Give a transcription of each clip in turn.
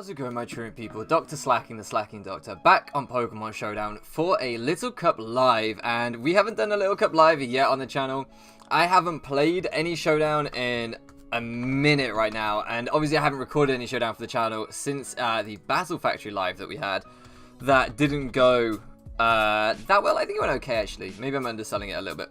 How's it going, my true people? Dr. Slacking, the Slacking Doctor, back on Pokemon Showdown for a Little Cup Live, and we haven't done a Little Cup Live yet on the channel. I haven't played any Showdown in a minute right now, and obviously I haven't recorded any Showdown for the channel since the Battle Factory Live that we had. That didn't go that well. I think it went okay, actually. Maybe I'm underselling it a little bit.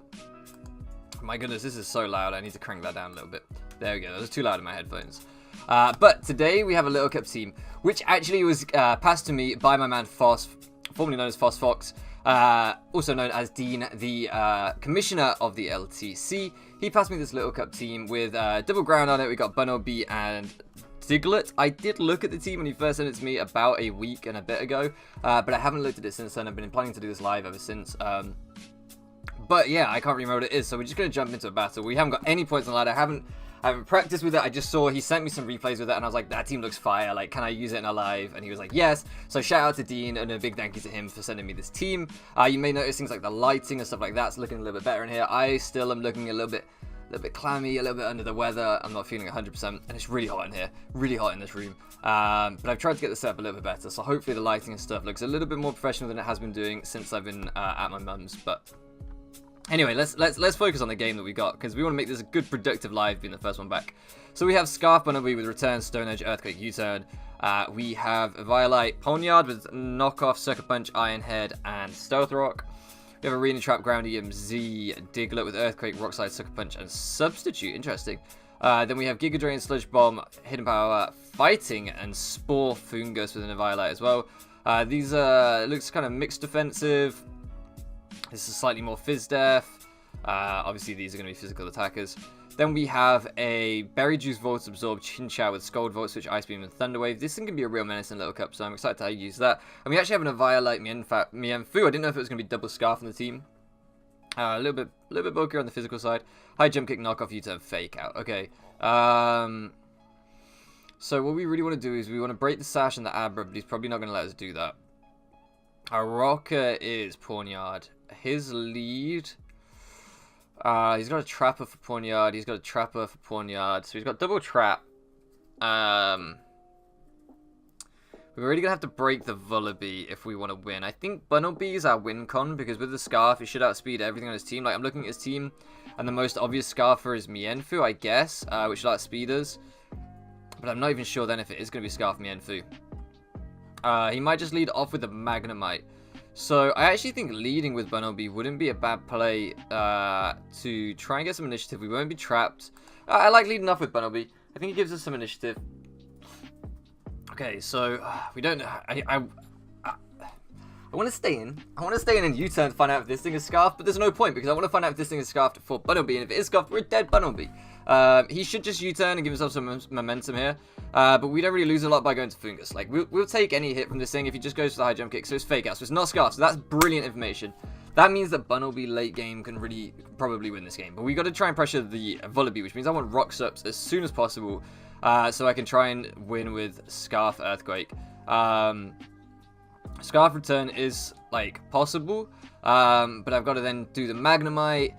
My goodness, this is so loud. I need to crank that down a little bit. There we go. That was too loud in my headphones. But today we have a Little Cup team, which actually was passed to me by my man Fosse, formerly known as Fosse Fox, also known as Dean, the commissioner of the LTC. He passed me this Little Cup team with double ground on it. We got Bunnelby and Diglett. I did look at the team when he first sent it to me about a week and a bit ago, but I haven't looked at it since then. I've been planning to do this live ever since. But yeah, I can't remember what it is, so we're just going to jump into a battle. We haven't got any points on the ladder. I haven't practiced with it. I just saw he sent me some replays with it, and I was like, that team looks fire. Like, can I use it in a live? And he was like, yes. So shout out to Dean, and a big thank you to him for sending me this team. You may notice things like the lighting and stuff like that's looking a little bit better in here. I still am looking a little bit clammy, a little bit under the weather. I'm not feeling 100%, and it's really hot in here, really hot in this room. But I've tried to get the setup a little bit better, so hopefully the lighting and stuff looks a little bit more professional than it has been doing since I've been at my mum's. But anyway, let's focus on the game that we got, because we want to make this a good, productive live, being the first one back. So we have Scarf Bunnelby with Return, Stone Edge, Earthquake, U-Turn. We have Violite Ponyard with Knockoff, Sucker Punch, Iron Head, and Stealth Rock. We have Arena Trap, Ground EMZ, Diglett with Earthquake, Rock Slide, Sucker Punch, and Substitute. Interesting. Then we have Giga Drain, Sludge Bomb, Hidden Power, Fighting, and Spore Fungus with an Violite as well. These looks kind of mixed defensive. This is slightly more Fizz Def. Obviously, these are going to be physical attackers. Then we have a Berry Juice, Volt Absorb, Chinchou with Scold, Volt Switch, Ice Beam, and Thunder Wave. This thing can be a real menace in Little Cup, so I'm excited to use that. And we actually have an Violite Mienfoo. I didn't know if it was going to be double Scarf on the team. A little bit bulkier on the physical side. High Jump Kick, Knockoff, U-Turn, Fake Out. Okay. So what we really want to do is we want to break the Sash and the Abra, but he's probably not going to let us do that. Our rocker is Pawniard. His lead, he's got a Trapper for Pawniard, he's got a Trapper for Pawniard, so he's got double Trap. We're really gonna have to break the Vullaby if we want to win. I think Bunnelby is our win con, because with the Scarf, he should outspeed everything on his team. Like, I'm looking at his team, and the most obvious Scarfer is Mienfoo, I guess, which should outspeed us. But I'm not even sure then if it is gonna be Scarf Mienfoo. He might just lead off with a Magnemite. So I actually think leading with Bunnelby wouldn't be a bad play to try and get some initiative. We won't be trapped. I like leading off with Bunnelby. I think it gives us some initiative. Okay, so we don't know. I want to stay in. I want to stay in and U-turn to find out if this thing is Scarfed, but there's no point, because I want to find out if this thing is Scarfed for Bunnelby, and if it is Scarfed, we're dead Bunnelby. He should just U-turn and give himself some momentum here, but we don't really lose a lot by going to Fungus. Like, we'll take any hit from this thing if he just goes for the high jump kick, so it's Fake Out, so it's not Scarfed, so that's brilliant information. That means that Bunnelby late game can really probably win this game, but we got to try and pressure the Vullaby, which means I want Rock Sups as soon as possible, so I can try and win with Scarf Earthquake. Scarf Return is, like, possible, but I've got to then do the Magnemite,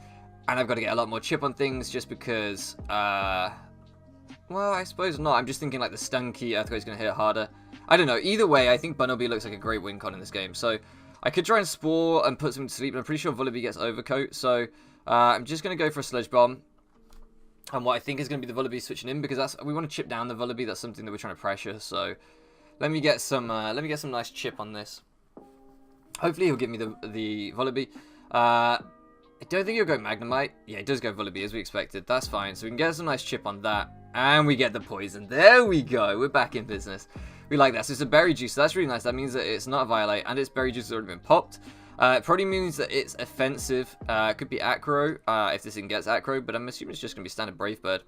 and I've got to get a lot more chip on things just because, well, I suppose not. I'm just thinking, like, the Stun Key Earthquake's going to hit harder. I don't know. Either way, I think Bunnelby looks like a great win con in this game, so I could try and Spore and put something to sleep, but I'm pretty sure Vullaby gets Overcoat, so I'm just going to go for a Sludge Bomb. And what I think is going to be the Vullaby switching in, because we want to chip down the Vullaby. That's something that we're trying to pressure, so let me get some nice chip on this. Hopefully he'll give me the Vullaby. I don't think he'll go Magnemite. Yeah, he does go Vullaby, as we expected. That's fine. So we can get some nice chip on that. And we get the Poison. There we go. We're back in business. We like that. So it's a Berry Juice. So that's really nice. That means that it's not a Violite, and its Berry Juice has already been popped. It probably means that it's offensive. It could be Acro, if this thing gets Acro, but I'm assuming it's just going to be standard Brave Bird.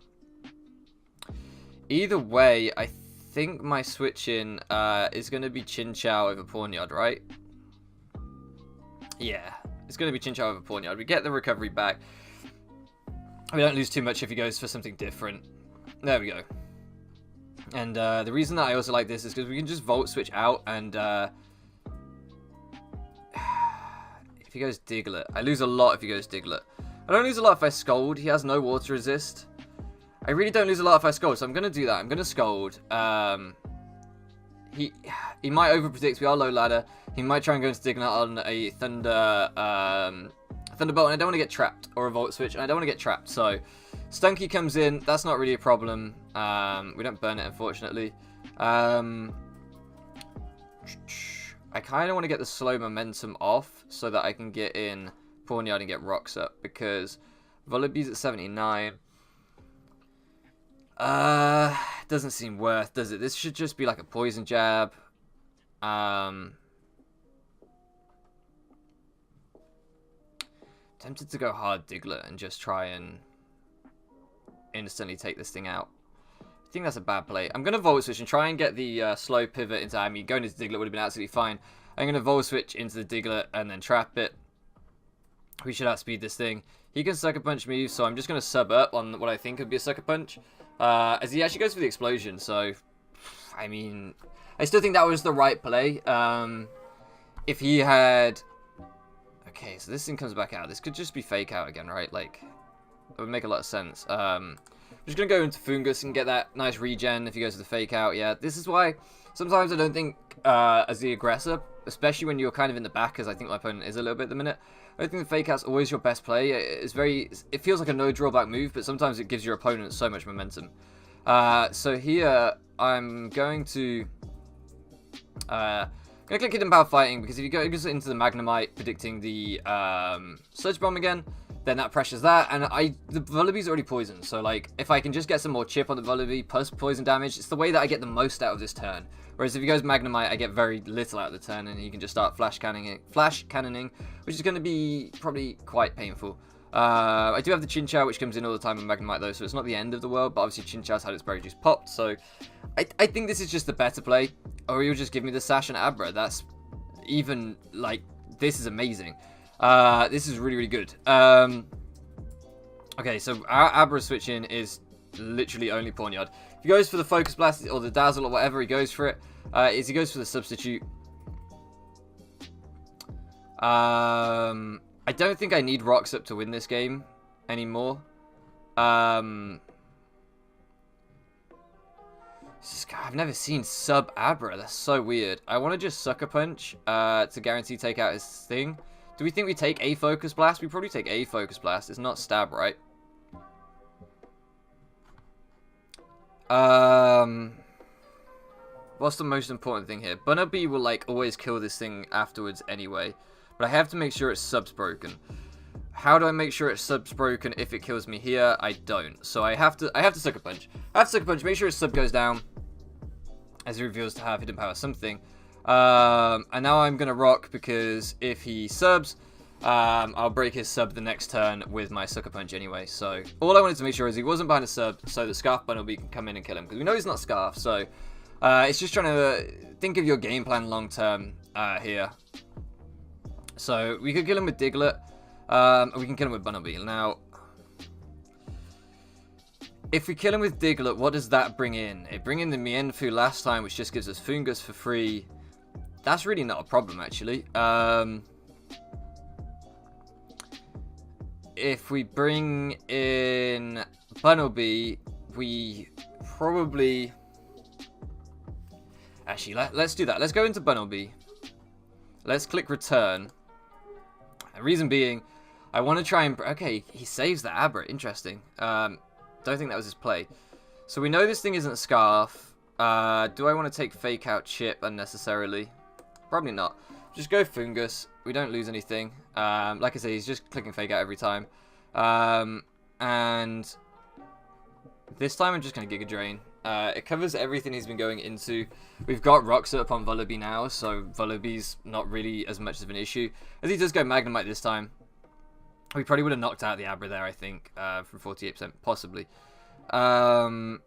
Either way, I think my switch in is going to be Chinchou over Pawniard, right? Yeah, it's going to be Chinchou over Pawniard. We get the recovery back. We don't lose too much if he goes for something different. There we go. And the reason that I also like this is because we can just Volt Switch out, and if he goes Diglett, I lose a lot if he goes Diglett. I don't lose a lot if I Scold. He has no Water Resist. I really don't lose a lot if I Scold, so I'm going to do that. I'm going to Scold. he might overpredict. We are low ladder. He might try and go into Diglett on a Thunderbolt, and I don't want to get trapped, or a Volt Switch, and I don't want to get trapped. So Stunky comes in. That's not really a problem. We don't burn it, unfortunately. I kind of want to get the slow momentum off so that I can get in Pawnyard and get rocks up, because Bunnelby's at 79. Doesn't seem worth, does it? This should just be like a poison jab. Tempted to go hard Diglett and just try and instantly take this thing out. I think that's a bad play. I'm going to Volt Switch and try and get the slow pivot into Amy. Going into Diglett would have been absolutely fine. I'm going to Volt Switch into the Diglett and then trap it. We should outspeed this thing. He can Sucker Punch me, so I'm just going to sub up on what I think would be a Sucker Punch. As he actually goes for the explosion, so, I mean, I still think that was the right play. If he had... Okay, so this thing comes back out. This could just be fake out again, right? Like, it would make a lot of sense. I'm just going to go into Fungus and get that nice regen if he goes to the fake out. Yeah, this is why sometimes I don't think as the aggressor, especially when you're kind of in the back, as I think my opponent is a little bit at the minute, I don't think the fake out's always your best play. It feels like a no drawback move, but sometimes it gives your opponent so much momentum. So here I'm going to click Hidden Power Fighting, because if you go into the Magnemite predicting the Sludge Bomb again, then that pressures that, and the Bunnelby's already poisoned, so like if I can just get some more chip on the Bunnelby plus poison damage, it's the way that I get the most out of this turn. Whereas if he goes Magnemite, I get very little out of the turn, and he can just start flash cannoning, which is going to be probably quite painful. I do have the Chinchou, which comes in all the time on Magnemite though, so it's not the end of the world, but obviously Chinchou's had its berry juice popped, so I think this is just the better play. Or he'll just give me the Sash and Abra. That's even, like, this is amazing. This is really, really good. Okay, so our Abra switch in is literally only Pawnyard. If he goes for the Focus Blast or the Dazzle or whatever, he goes for it. He goes for the Substitute. I don't think I need Rocks up to win this game anymore. I've never seen sub Abra. That's so weird. I want to just Sucker Punch to guarantee take out his thing. Do we think we take a Focus Blast? We probably take a Focus Blast. It's not stab, right? What's the most important thing here? Bunnelby will like always kill this thing afterwards anyway, but I have to make sure its sub's broken. How do I make sure its sub's broken if it kills me here? I don't. So I have to Sucker Punch. I have to Sucker Punch, make sure its sub goes down, as he reveals to have Hidden Power something. And now I'm going to rock, because if he subs, I'll break his sub the next turn with my Sucker Punch anyway. So all I wanted to make sure is he wasn't behind a sub, so that Scarf Bunnelby can come in and kill him, because we know he's not Scarf. So it's just trying to think of your game plan long term here. So we could kill him with Diglett. We can kill him with Bunnelby. Now, if we kill him with Diglett, what does that bring in? It bring in the Mienfoo last time, which just gives us Fungus for free. That's really not a problem, actually. If we bring in Bunnelby, we probably... Actually, let's do that. Let's go into Bunnelby. Let's click Return. The reason being, I want to try and... Okay, he saves the Abra. Interesting. Don't think that was his play. So we know this thing isn't Scarf. Do I want to take Fake Out Chip unnecessarily? Probably not. Just go Fungus. We don't lose anything. Like I say, he's just clicking Fake Out every time. And this time I'm just going to Giga Drain. It covers everything he's been going into. We've got Rocks up on Bunnelby now, so Bunnelby's not really as much of an issue. As he does go Magnemite this time, we probably would have knocked out the Abra there, I think, from 48%, possibly. I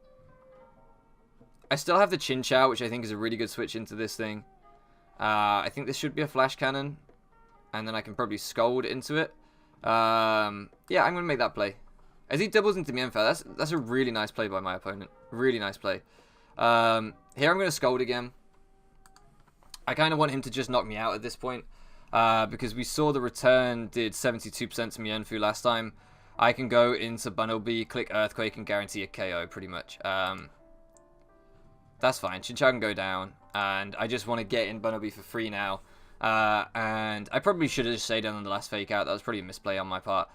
still have the Chinchou, which I think is a really good switch into this thing. I think this should be a Flash Cannon, and then I can probably Scold into it. Yeah, I'm going to make that play. As he doubles into Mienfoo, that's a really nice play by my opponent. Really nice play. Here I'm going to Scold again. I kind of want him to just knock me out at this point. Because we saw the return did 72% to Mienfoo last time. I can go into Bunnelby, click Earthquake, and guarantee a KO pretty much. That's fine. Chinchou can go down. and I just want to get in Bunnelby for free now. And I probably should have just stayed on the last fake out. That was probably a misplay on my part.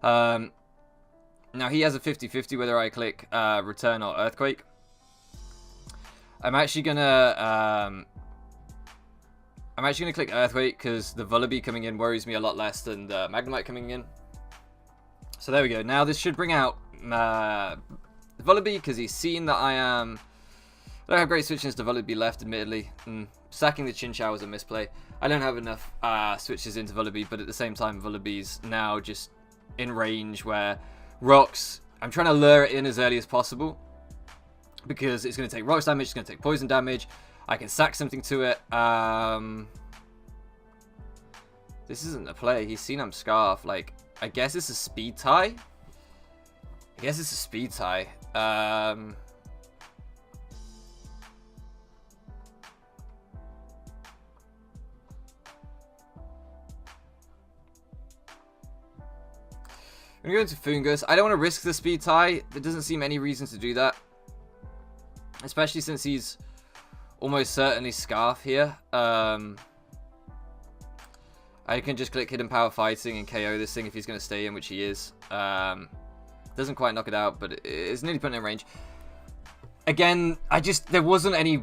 Now he has a 50-50 whether I click Return or Earthquake. I'm actually gonna click Earthquake because the Bunnelby coming in worries me a lot less than the Magnemite coming in. So there we go. Now this should bring out the Bunnelby because he's seen that I don't have great switches to Bunnelby left, admittedly. Sacking the Chinchou was a misplay. I don't have enough switches into Bunnelby, but at the same time, Bunnelby's now just in range where Rocks, I'm trying to lure it in as early as possible because it's going to take Rocks damage, it's going to take Poison damage. I can sack something to it. This isn't a play. He's seen I'm Scarf. Like, I guess it's a speed tie. I'm going to go into Fungus. I don't want to risk the speed tie. There doesn't seem any reason to do that. Especially since he's almost certainly Scarf here. I can just click Hidden Power Fighting and KO this thing if he's going to stay in, which he is. Doesn't quite knock it out, but it's nearly putting it in range. Again, there wasn't any...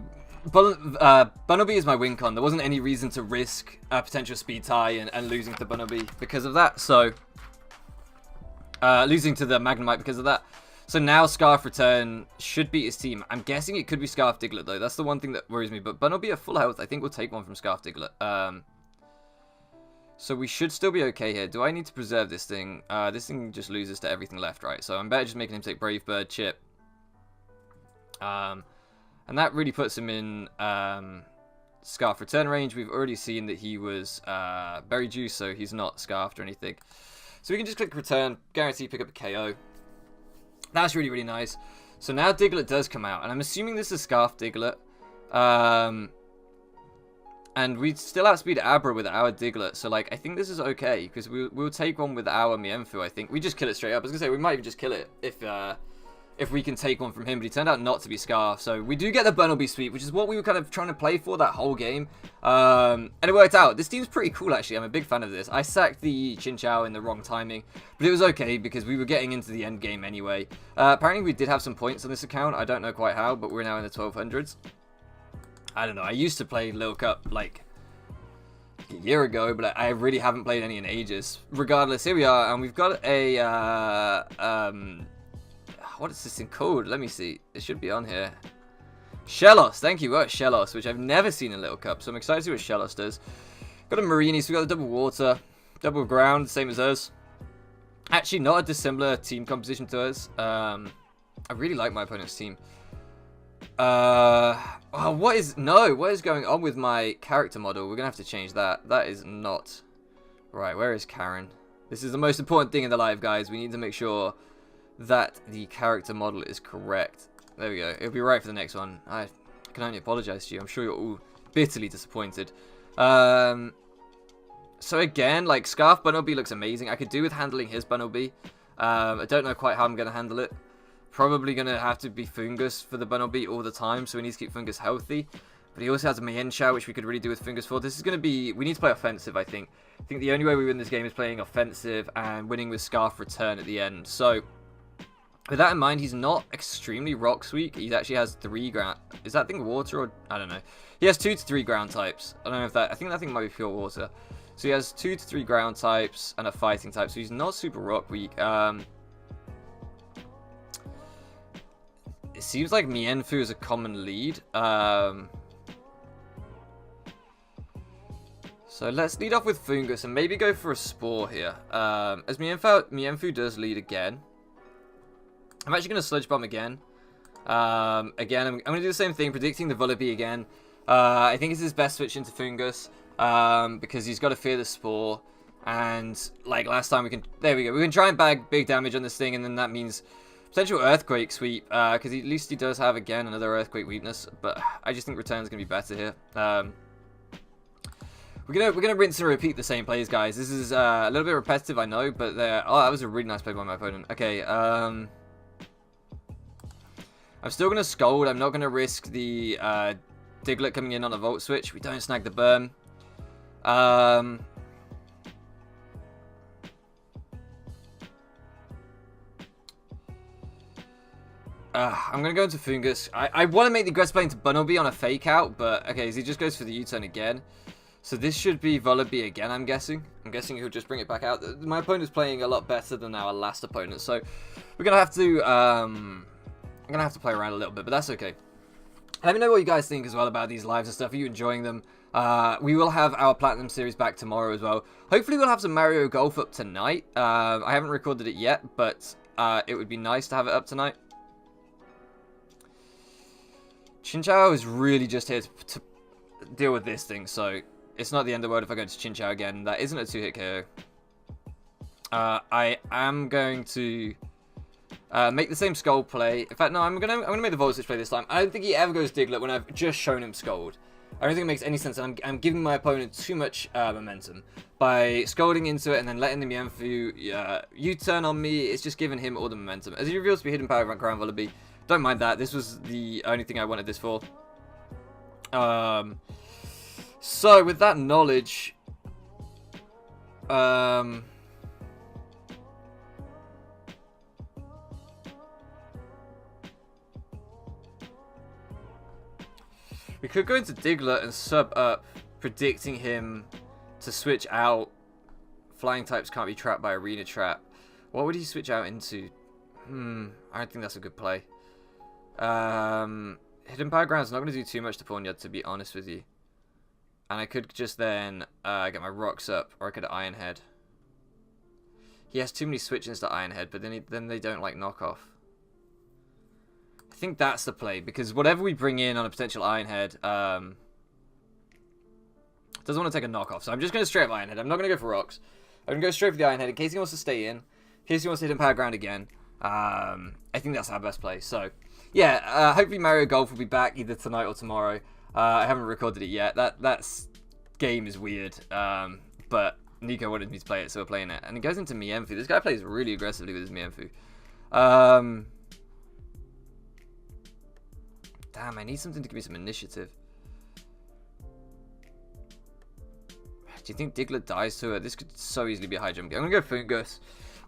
Bunnelby is my win con. There wasn't any reason to risk a potential speed tie and losing to Bunnelby because of that. So... losing to the Magnemite because of that. So now Scarf Return should beat his team. I'm guessing it could be Scarf Diglett though. That's the one thing that worries me. But Bunnelby at full health, I think we'll take one from Scarf Diglett. So we should still be okay here. Do I need to preserve this thing? This thing just loses to everything left, right? So I'm better just making him take Brave Bird, Chip. And that really puts him in Scarf Return range. We've already seen that he was Berry Juice, so he's not Scarfed or anything. So we can just click Return, guarantee pick up a KO. That's really, really nice. So now Diglett does come out, and I'm assuming this is Scarf Diglett. And we still outspeed Abra with our Diglett, so like I think this is okay, because we'll take one with our Mienfoo, I think. We just kill it straight up. I was going to say, we might even just kill it if we can take one from him, but he turned out not to be Scarf. So we do get the Bunnelby sweep, which is what we were kind of trying to play for that whole game. And it worked out. This team's pretty cool, actually. I'm a big fan of this. I sacked the Chinchou in the wrong timing, but it was okay because we were getting into the end game anyway. Apparently, we did have some points on this account. I don't know quite how, but we're now in the 1200s. I don't know. I used to play Little Cup like a year ago, but I really haven't played any in ages. Regardless, here we are, and we've got a... what is this thing called? Let me see. It should be on here. Shellos. Thank you. Got Shellos, which I've never seen in Little Cup, so I'm excited to see what Shellos does. Got a Marini, so we got the double water, double ground, same as us. Actually, not a dissimilar team composition to us. I really like my opponent's team. Oh, what is going on with my character model? We're gonna have to change that. That is not right. Where is Karen? This is the most important thing in the live, guys. We need to make sure that the character model is correct. There we go. It'll be right for the next one. I can only apologize to you. I'm sure you're all bitterly disappointed. So again, like Scarf Bunnelby looks amazing. I could do with handling his Bunnelby. I don't know quite how I'm going to handle it. Probably going to have to be Fungus for the Bunnelby all the time, so we need to keep Fungus healthy. But he also has a Mienshao, which we could really do with Fungus for. This is going to be... We need to play offensive, I think. I think the only way we win this game is playing offensive and winning with Scarf Return at the end. So, with that in mind, he's not extremely Rocks weak. He actually has 3 ground... Is that thing water or... I don't know. He has 2 to 3 ground types. I don't know if that... I think that thing might be pure water. So he has 2 to 3 ground types and a fighting type. So he's not super Rock weak. It seems like Mienfoo is a common lead. So let's lead off with Fungus and maybe go for a Spore here. As Mienfoo does lead again. I'm actually going to Sludge Bomb again. Again, I'm going to do the same thing, predicting the Bunnelby again. I think it's his best switch into Fungus. Because he's got to fear the Spore. And like last time we can... There we go. We can try and bag big damage on this thing, and then that means... Potential Earthquake sweep, because at least he does have, again, another Earthquake weakness, but I just think Return's going to be better here. We're gonna rinse and repeat the same plays, guys. This is a little bit repetitive, I know, but oh, that was a really nice play by my opponent. Okay, I'm still going to Scold. I'm not going to risk the Diglett coming in on a Volt Switch. We don't snag the burn. I'm going to go into Fungus. I want to make the aggressive play into Bunnelby on a fake out, but okay, he just goes for the U-turn again. So this should be Bunnelby again, I'm guessing. I'm guessing he'll just bring it back out. My opponent's playing a lot better than our last opponent, so we're going to have to I'm going to have to play around a little bit, but that's okay. Let me know what you guys think as well about these lives and stuff. Are you enjoying them? We will have our Platinum Series back tomorrow as well. Hopefully we'll have some Mario Golf up tonight. I haven't recorded it yet, but it would be nice to have it up tonight. Chinchou is really just here to deal with this thing, so it's not the end of the world if I go to Chinchou again. That isn't a 2-hit KO. I am going to make the same Skull play. In fact, no, I'm gonna make the Volt Switch play this time. I don't think he ever goes Diglett when I've just shown him Scold. I don't think it makes any sense, and I'm giving my opponent too much momentum by scolding into it and then letting the Mienfoo U-turn on me. It's just giving him all the momentum. As he reveals to be hidden power ground Bunnelby. Don't mind that. This was the only thing I wanted this for. So with that knowledge, we could go into Diglett and sub up, predicting him to switch out. Flying types can't be trapped by Arena Trap. What would he switch out into? I don't think that's a good play. Hidden Power Ground's not going to do too much to Pawnyard, to be honest with you. And I could just then get my rocks up, or I could Iron Head. He has too many switches to Iron Head, but then they don't like knockoff. I think that's the play, because whatever we bring in on a potential Iron Head doesn't want to take a knockoff. So I'm just going to straight up Iron Head. I'm not going to go for rocks. I'm going to go straight for the Iron Head in case he wants to stay in. In case he wants to Hidden Power Ground again. I think that's our best play. So yeah, hopefully Mario Golf will be back either tonight or tomorrow. I haven't recorded it yet. That game is weird. But Nico wanted me to play it, so we're playing it. And it goes into Mienfoo. This guy plays really aggressively with his Mienfoo. Damn, I need something to give me some initiative. Do you think Diglett dies to it? This could so easily be a high jump. I'm going to go Fungus.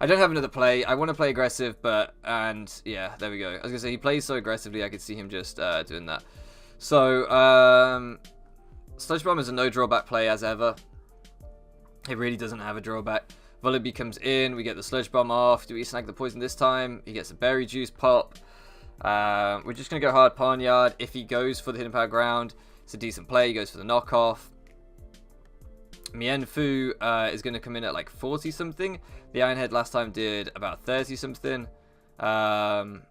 I don't have another play. I want to play aggressive, and yeah, there we go. I was going to say, he plays so aggressively, I could see him just doing that. So, Sludge Bomb is a no drawback play as ever. It really doesn't have a drawback. Bunnelby comes in, we get the Sludge Bomb off. Do we snag the poison this time? He gets the Berry Juice pop. We're just going to go hard Pawnyard. If he goes for the Hidden Power Ground, it's a decent play. He goes for the knockoff. Mienfoo is going to come in at like 40 something. The Iron Head last time did about 30 something. I'm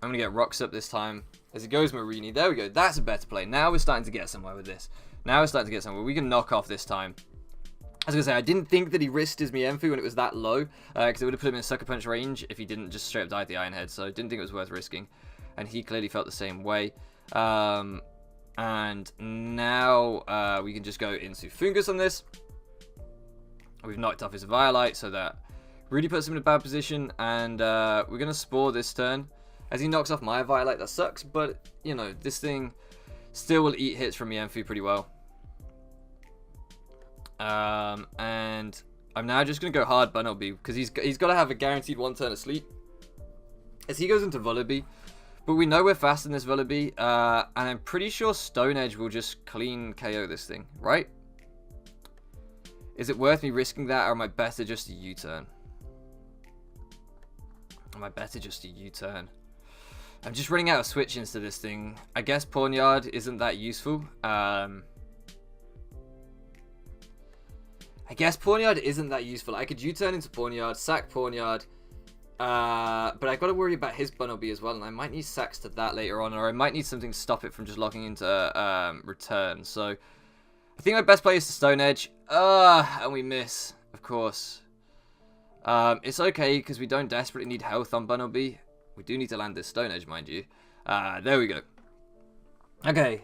going to get rocks up this time. As it goes Marini. There we go. That's a better play. Now we're starting to get somewhere with this. Now we're starting to get somewhere. We can knock off this time. I was going to say, I didn't think that he risked his Mienfoo when it was that low. Because it would have put him in Sucker Punch range if he didn't just straight up die at the Iron Head. So I didn't think it was worth risking. And he clearly felt the same way. And now we can just go into Fungus on this. We've knocked off his Violite, so that really puts him in a bad position. And we're going to Spore this turn. As he knocks off my Violite, that sucks. But, you know, this thing still will eat hits from Mienfoo pretty well. And I'm now just going to go hard Bunnelby, because he's got to have a guaranteed one turn of sleep. As he goes into Bunnelby. But we know we're fast in this Bunnelby, and I'm pretty sure Stone Edge will just clean KO this thing, right? Is it worth me risking that, or am I better just to U-turn? Am I better just to U-turn? I'm just running out of switch-ins to this thing. I guess Pawnyard isn't that useful. I guess Pawnyard isn't that useful. I could U-turn into Pawnyard, sack Pawnyard, but I got to worry about his Bunnelby as well, and I might need sacks to that later on, or I might need something to stop it from just locking into return. So I think my best play is to Stone Edge. And we miss, of course. It's okay, because we don't desperately need health on Bunnelby. We do need to land this Stone Edge, mind you. There we go. Okay.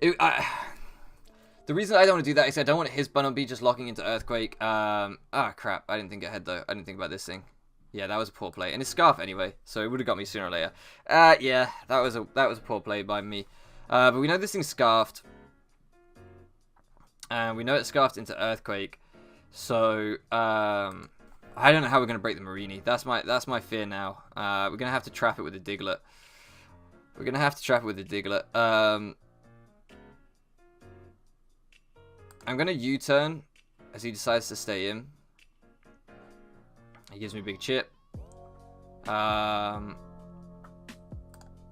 The reason I don't want to do that is I don't want his Bunnelby just locking into Earthquake. Crap. I didn't think ahead, though. I didn't think about this thing. Yeah, that was a poor play. And it's Scarf anyway, so it would have got me sooner or later. Yeah, that was a poor play by me. But we know this thing's scarfed. And we know it's scarfed into Earthquake. So, I don't know how we're going to break the Marini. That's my fear now. We're going to have to trap it with a Diglett. I'm going to U-turn as he decides to stay in. He gives me a big chip. And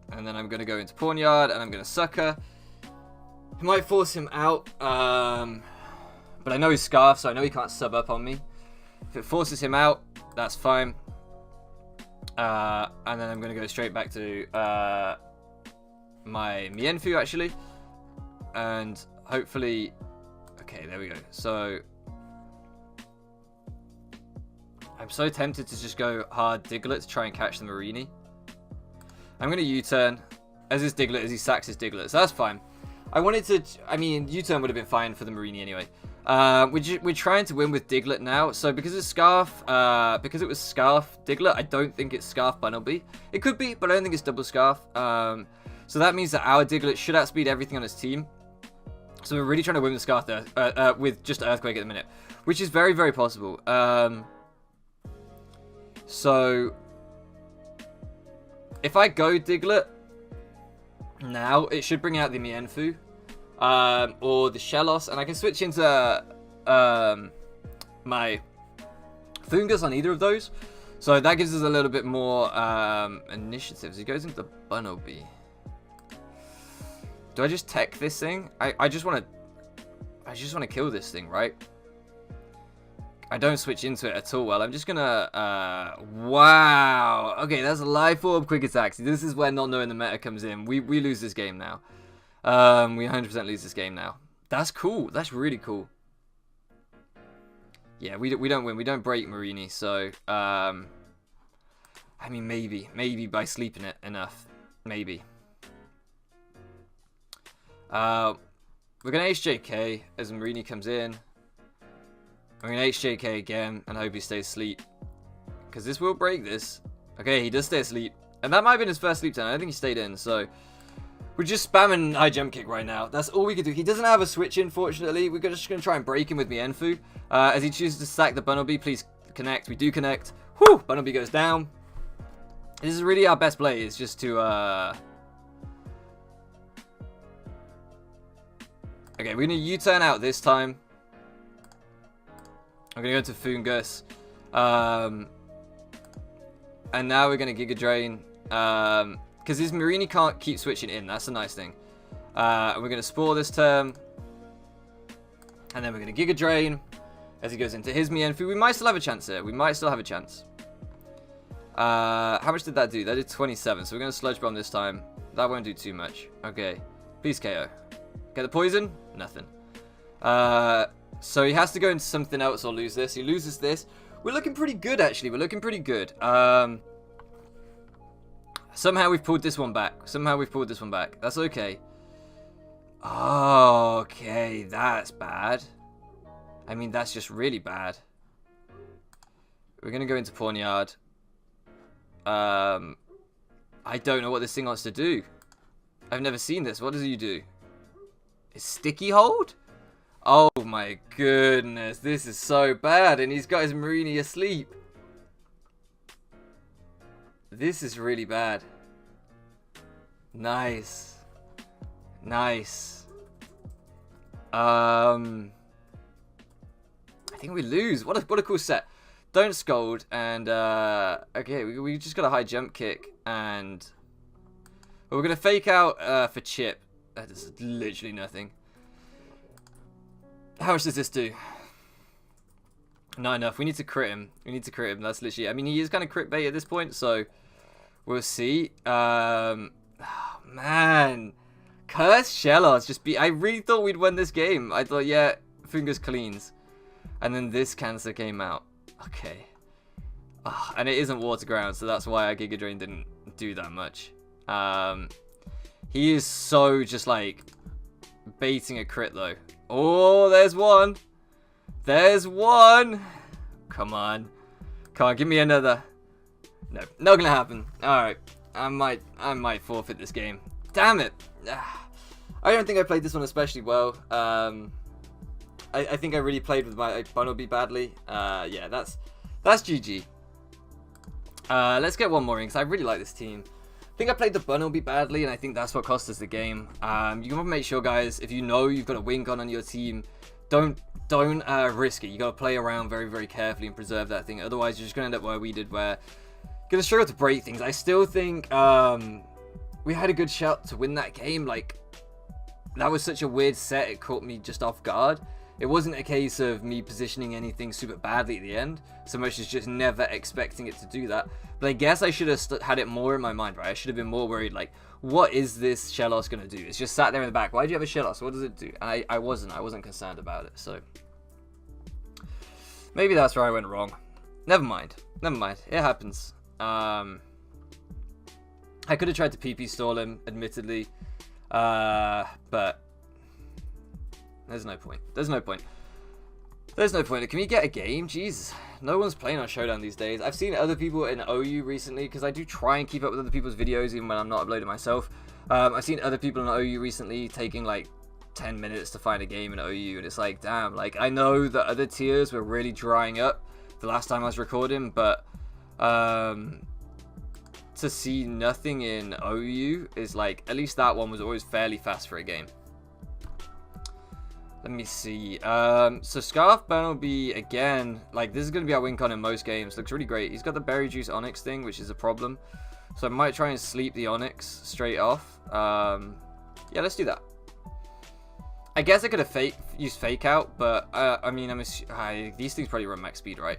then I'm going to go into Pawn Yard and I'm going to Sucker. I might force him out. But I know he's Scarf, so I know he can't sub up on me. If it forces him out, that's fine. And then I'm going to go straight back to my Mienfu, actually. And hopefully... Okay, there we go. So... I'm so tempted to just go hard Diglett to try and catch the Marini. I'm going to U-turn as his Diglett, as he sacks his Diglett. So that's fine. I wanted to... I mean, U-turn would have been fine for the Marini anyway. We're trying to win with Diglett now. So because it's Scarf, because it was Scarf Diglett, I don't think it's Scarf Bunnelby. It could be, but I don't think it's double Scarf. So that means that our Diglett should outspeed everything on his team. So we're really trying to win the Scarf there, with just Earthquake at the minute, which is very, very possible. So if I go Diglett now, it should bring out the Mienfu. Or the Shellos, and I can switch into my Fungus on either of those. So that gives us a little bit more initiatives. He goes into Bunnelby. Do I just tech this thing? I just want to kill this thing, right? I don't switch into it at all. Well, I'm just gonna wow. Okay, that's a live orb quick attacks. This is where not knowing the meta comes in. We lose this game now. We 100% lose this game now. That's cool. That's really cool. Yeah, we don't win. We don't break Marini. So, I mean, maybe by sleeping it enough. Maybe. We're going to HJK as Marini comes in. I'm going to HJK again and hope he stays asleep. Because this will break this. Okay, he does stay asleep. And that might have been his first sleep turn. I don't think he stayed in, so... We're just spamming high jump kick right now. That's all we can do. He doesn't have a switch in, fortunately. We're just going to try and break him with Mienfu. As he chooses to sack the Bunnelby, please connect. We do connect. Whew! Bunnelby goes down. This is really our best play. It's just to... Okay, we're going to U-turn out this time. I'm going to go to Fungus. And now we're going to Giga Drain. Because his Marini can't keep switching in. That's a nice thing. And we're going to Spore this turn. And then we're going to Giga Drain. As he goes into his Mienfu. We might still have a chance here. We might still have a chance. How much did that do? That did 27. So we're going to Sludge Bomb this time. That won't do too much. Okay. Please KO. Get the poison? Nothing. So he has to go into something else or lose this. He loses this. We're looking pretty good, actually. We're looking pretty good. Somehow we've pulled this one back. That's okay. Oh, okay. That's bad. I mean, that's just really bad. We're going to go into Pawn Yard. I don't know what this thing wants to do. I've never seen this. What does he do? Is Sticky Hold? Oh my goodness. This is so bad. And he's got his Marini asleep. This is really bad. Nice. Nice. I think we lose. What a cool set. Don't scold. And, okay, we just got a high jump kick. And we're going to fake out for chip. That is literally nothing. How much does this do? Not enough. We need to crit him. That's literally... I mean, he is kind of crit bait at this point, so... We'll see. Oh, man. Cursed Shellos just be... I really thought we'd win this game. I thought, yeah, Fungus cleans. And then this cancer came out. Okay. Oh, and it isn't Water Ground, so that's why our Giga Drain didn't do that much. He is so just, like, baiting a crit, though. Oh, there's one. There's one. Come on. Come on, give me another. No, not gonna happen. Alright. I might forfeit this game. Damn it. I don't think I played this one especially well. I think I really played with my Bunnelby badly. Yeah, that's GG. Let's get one more in, because I really like this team. I think I played the Bunnelby badly, and I think that's what cost us the game. You want to make sure, guys, if you know you've got a wing gun on your team, don't risk it. You got to play around very, very carefully and preserve that thing. Otherwise, you're just going to end up where we did, where you're going to struggle to break things. I still think we had a good shot to win that game. Like, that was such a weird set, it caught me just off guard. It wasn't a case of me positioning anything super badly at the end, so much as just never expecting it to do that. But I guess I should have had it more in my mind, right? I should have been more worried, like, what is this Shellos going to do? It's just sat there in the back. Why do you have a Shellos? What does it do? And I wasn't concerned about it, so maybe that's where I went wrong. Never mind. It happens. I could have tried to PP stall him, admittedly, but there's no point. Can we get a game? Jeez, no one's playing on Showdown these days. I've seen other people in OU recently, because I do try and keep up with other people's videos even when I'm not uploading myself. I've seen other people in OU recently taking like 10 minutes to find a game in OU, and it's like, damn, like, I know that other tiers were really drying up the last time I was recording, but to see nothing in OU is like, at least that one was always fairly fast for a game. Let me see. So Scarf Bunnelby, again, like, this is going to be our win con in most games. Looks really great. He's got the Berry Juice Onyx thing, which is a problem. So I might try and sleep the Onyx straight off. Yeah, let's do that. I guess I could have used Fake Out, but, I mean, these things probably run max speed, right?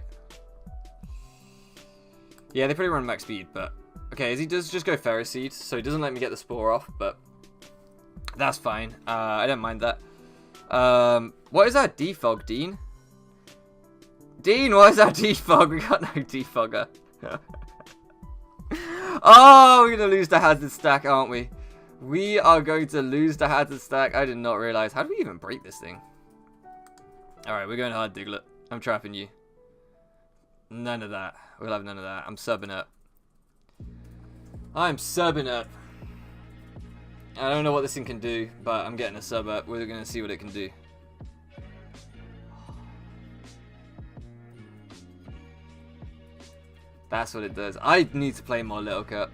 Yeah, they probably run max speed, but okay, he does just go Ferroseed, so he doesn't let me get the Spore off, but that's fine. I don't mind that. What is our defog, Dean? Dean, what is our defog? We got no defogger. Oh, we're going to lose the hazard stack, aren't we? We are going to lose the hazard stack. I did not realize. How do we even break this thing? Alright, we're going hard, Diglett. I'm trapping you. None of that. We'll have none of that. I'm subbing up. I'm subbing up. I don't know what this thing can do, but I'm getting a sub up. We're going to see what it can do. That's what it does. I need to play more Little Cup.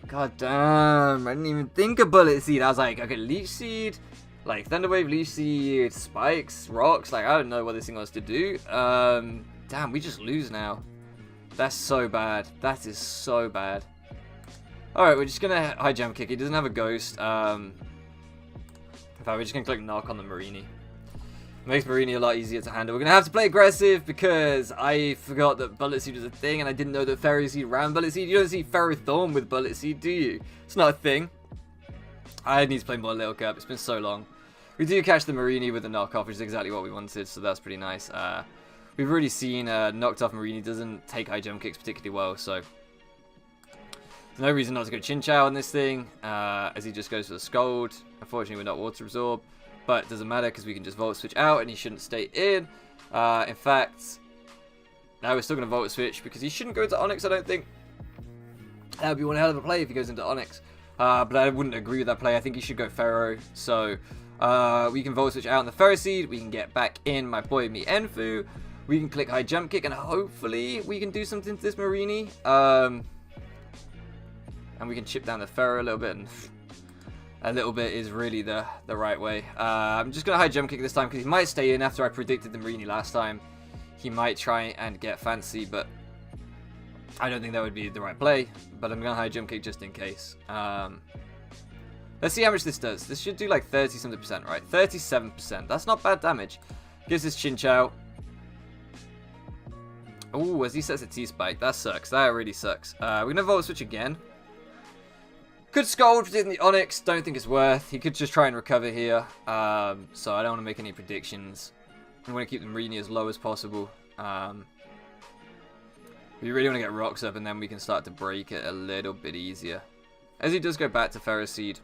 God damn. I didn't even think of Bullet Seed. I was like, okay, Leech Seed, like Thunderwave, Leech Seed, Spikes, Rocks. Like, I don't know what this thing wants to do. Damn, we just lose now. That's so bad. That is so bad. Alright, we're just going to high jump kick. He doesn't have a ghost. In fact, we're just going to click knock on the Marini. Makes Marini a lot easier to handle. We're going to have to play aggressive because I forgot that Bullet Seed was a thing, and I didn't know that Ferroseed ran Bullet Seed. You don't see Ferrothorn with Bullet Seed, do you? It's not a thing. I need to play more Little Cup. It's been so long. We do catch the Marini with the knockoff, which is exactly what we wanted, so that's pretty nice. We've already seen knocked off Marini doesn't take high jump kicks particularly well, so there's no reason not to go Chin Chow on this thing, as he just goes for the Scold. Unfortunately, we're not Water Absorb, but it doesn't matter because we can just Volt Switch out and he shouldn't stay in. In fact, now we're still going to Volt Switch because he shouldn't go into Onyx, I don't think. That would be one hell of a play if he goes into Onyx. But I wouldn't agree with that play. I think he should go Ferro. So we can Volt Switch out on the Ferroseed. We can get back in my boy Mi Enfu. We can click high jump kick and hopefully we can do something to this Marini. And we can chip down the Ferro a little bit, and a little bit is really the right way. I'm just going to high jump kick this time because he might stay in after I predicted the Marini last time. He might try and get fancy, but I don't think that would be the right play. But I'm going to high jump kick just in case. Let's see how much this does. This should do like 30-something%, right? 37%. That's not bad damage. Gives us Chin Chow. Oh, as he sets a T-Spike. That sucks. That really sucks. We're going to Volt Switch again. Could Scold in the Onyx. Don't think it's worth. He could just try and recover here. So I don't want to make any predictions. I want to keep the Marini as low as possible. We really want to get Rocks up and then we can start to break it a little bit easier. As he does go back to Ferroseed.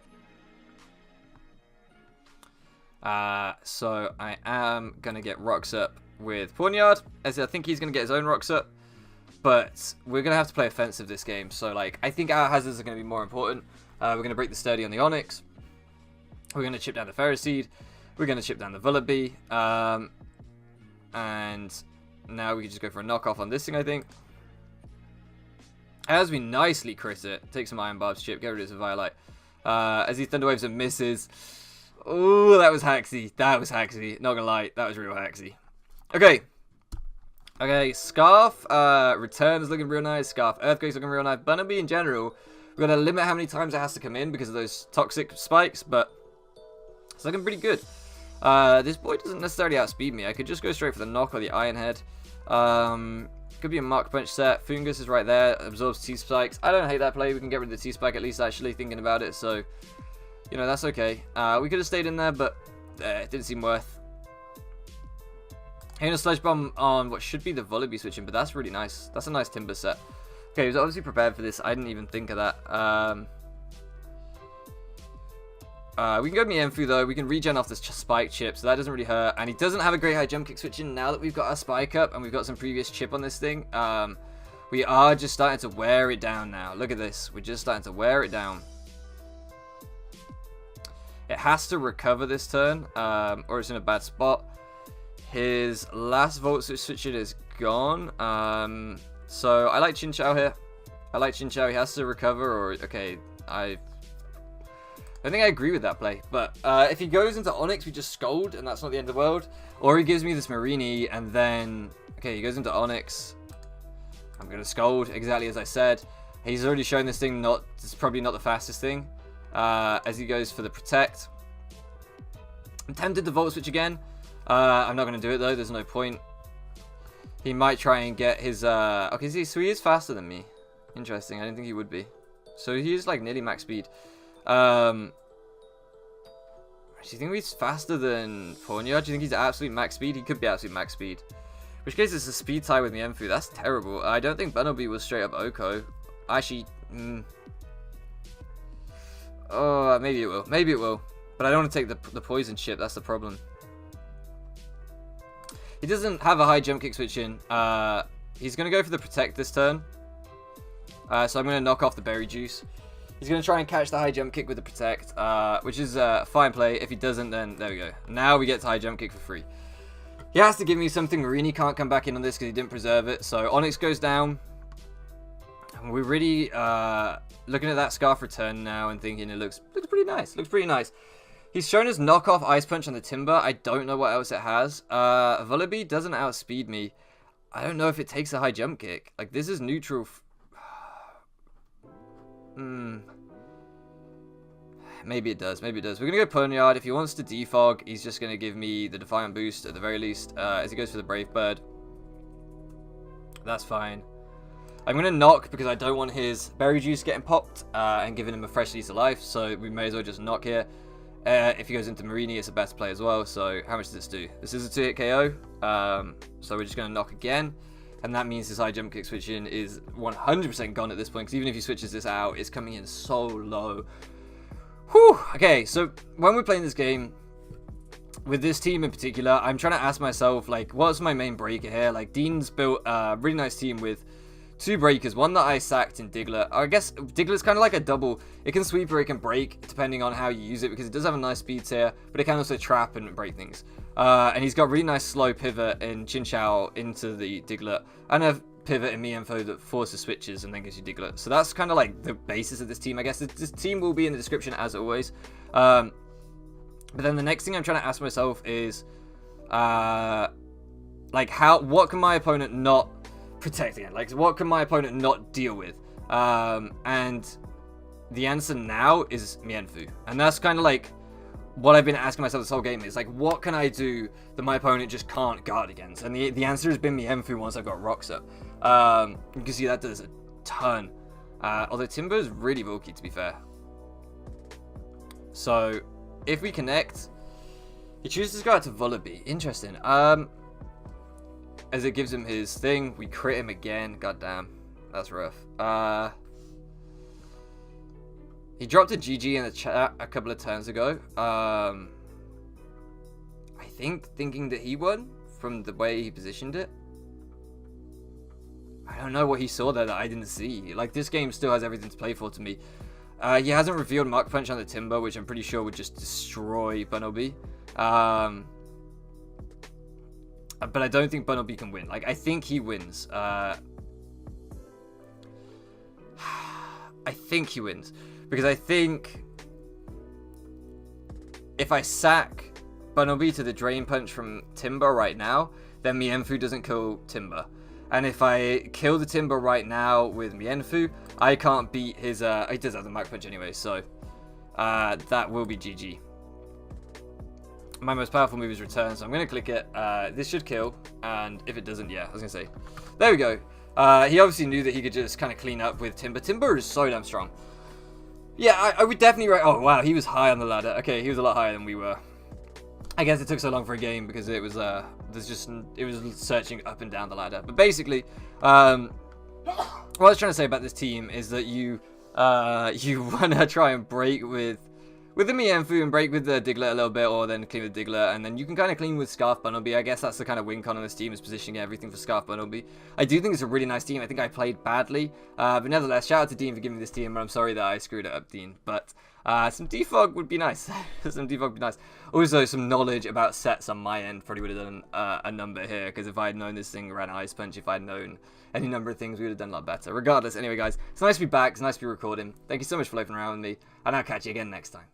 So I am going to get Rocks up with Pawnyard, as I think he's going to get his own Rocks up. But we're going to have to play offensive this game. So, like, I think our hazards are going to be more important. We're going to break the Sturdy on the Onyx. We're going to chip down the Ferroseed. We're going to chip down the Bunnelby. And now we can just go for a knockoff on this thing, I think. As we nicely crit it. Take some Iron Barbs chip. Get rid of the Violite. As he Thunderwaves and misses. Oh, that was hacksy. That was hacksy. Not gonna lie. That was real hacksy. Okay. Okay, Scarf Return is looking real nice. Scarf Earthquake's looking real nice. Bunnelby in general, we're going to limit how many times it has to come in because of those toxic spikes, but it's looking pretty good. This boy doesn't necessarily outspeed me. I could just go straight for the knock or the Iron Head. Could be a Mark Punch set. Fungus is right there. Absorbs T-Spikes. I don't hate that play. We can get rid of the T-Spike at least, actually, thinking about it. So, you know, that's okay. We could have stayed in there, but it didn't seem worth. Hitting a Sludge Bomb on what should be the Bunnelby switching, but that's really nice. That's a nice Timber set. Okay, he was obviously prepared for this. I didn't even think of that. We can go Mienfoo though. We can regen off this Spike chip, so that doesn't really hurt. And he doesn't have a great high jump kick switching now that we've got our Spike up and we've got some previous chip on this thing. We are just starting to wear it down now. Look at this. We're just starting to wear it down. It has to recover this turn, or it's in a bad spot. His last Volt switching is gone. So I like Chinchou here. I like Chinchou. He has to recover, or okay, I think I agree with that play. But if he goes into Onyx, we just Scold, and that's not the end of the world. Or he gives me this Marini, and then okay, he goes into Onyx. I'm gonna Scold exactly as I said. He's already shown this thing it's probably not the fastest thing. As he goes for the Protect. I'm tempted to Volt Switch again. I'm not going to do it though, there's no point. He might try and get his... okay, so he is faster than me. Interesting, I didn't think he would be. So he is like nearly max speed. Do you think he's faster than Ponyard? Do you think he's at absolute max speed? He could be absolute max speed. In which case it's a speed tie with Mienfoo. That's terrible. I don't think Bunnelby was straight up Oko. Actually... Oh, maybe it will. Maybe it will. But I don't want to take the poison chip. That's the problem. He doesn't have a high jump kick switch in. He's going to go for the Protect this turn. So I'm going to knock off the Berry Juice. He's going to try and catch the high jump kick with the Protect, which is a fine play. If he doesn't, then there we go. Now we get to high jump kick for free. He has to give me something. Marini can't come back in on this because he didn't preserve it. So Onyx goes down. And we're really looking at that Scarf Return now and thinking it looks pretty nice. Looks pretty nice. He's shown us knockoff Ice Punch on the Timber. I don't know what else it has. Bunnelby doesn't outspeed me. I don't know if it takes a high jump kick. Like, this is neutral. Maybe it does. Maybe it does. We're going to go Ponyard. If he wants to defog, he's just going to give me the Defiant boost at the very least as he goes for the Brave Bird. That's fine. I'm going to knock because I don't want his Berry Juice getting popped and giving him a fresh lease of life. So we may as well just knock here. If he goes into Marini, it's a better play as well. So how much does this do? This is a 2-hit KO. So we're just going to knock again. And that means his high jump kick switch in is 100% gone at this point. Because even if he switches this out, it's coming in so low. Whew. Okay, so when we're playing this game, with this team in particular, I'm trying to ask myself, like, what's my main breaker here? Like, Dean's built a really nice team with 2 breakers, one that I sacked in Diglett. I guess Diglett's kind of like a double. It can sweep or it can break, depending on how you use it, because it does have a nice speed tier, but it can also trap and break things. And he's got really nice slow pivot in Chinchou into the Diglett, and a pivot in Mienfoo that forces switches and then gives you Diglett. So that's kind of like the basis of this team, I guess. This team will be in the description as always. But then the next thing I'm trying to ask myself is, like, what can my opponent not protect again? Like, what can my opponent not deal with? And the answer now is Mienfoo. And that's kind of like what I've been asking myself this whole game is, like, what can I do that my opponent just can't guard against? And the answer has been Mienfoo once I've got rocks up. You can see that does a ton. Although Timber is really bulky, to be fair. So if we connect, he chooses to go out to Bunnelby. Interesting. As it gives him his thing, we crit him again. God damn, that's rough. He dropped a GG in the chat a couple of turns ago. I think thinking that he won from the way he positioned it. I don't know what he saw there that I didn't see. Like, this game still has everything to play for to me. He hasn't revealed Mach Punch on the Timber, which I'm pretty sure would just destroy Bunnelby. But I don't think Bunnelby can win. Like, I think he wins. I think he wins. Because I think if I sack Bunnelby to the Drain Punch from Timber right now, then Mienfoo doesn't kill Timber. And if I kill the Timber right now with Mienfoo, I can't beat his... he does have the Mach Punch anyway, so that will be GG. My most powerful move is Return, so I'm going to click it. This should kill, and if it doesn't, yeah, I was going to say. There we go. He obviously knew that he could just kind of clean up with Timber. Timber is so damn strong. Yeah, I would definitely... Oh, wow, he was high on the ladder. Okay, he was a lot higher than we were. I guess it took so long for a game because it was it was searching up and down the ladder. But basically, what I was trying to say about this team is that you want to try and break with the Mienfoo and break with the Diglett a little bit, or then clean with Diglett, and then you can kind of clean with Scarf Bunnelby. I guess that's the kind of win con on this team, is positioning everything for Scarf Bunnelby. I do think it's a really nice team. I think I played badly, but nevertheless, shout out to Dean for giving me this team, but I'm sorry that I screwed it up, Dean. But some defog would be nice. Some defog would be nice. Also, some knowledge about sets on my end probably would have done a number here, because if I had known this thing ran Ice Punch, if I had known any number of things, we would have done a lot better. Regardless, anyway, guys, it's nice to be back. It's nice to be recording. Thank you so much for loafing around with me, and I'll catch you again next time.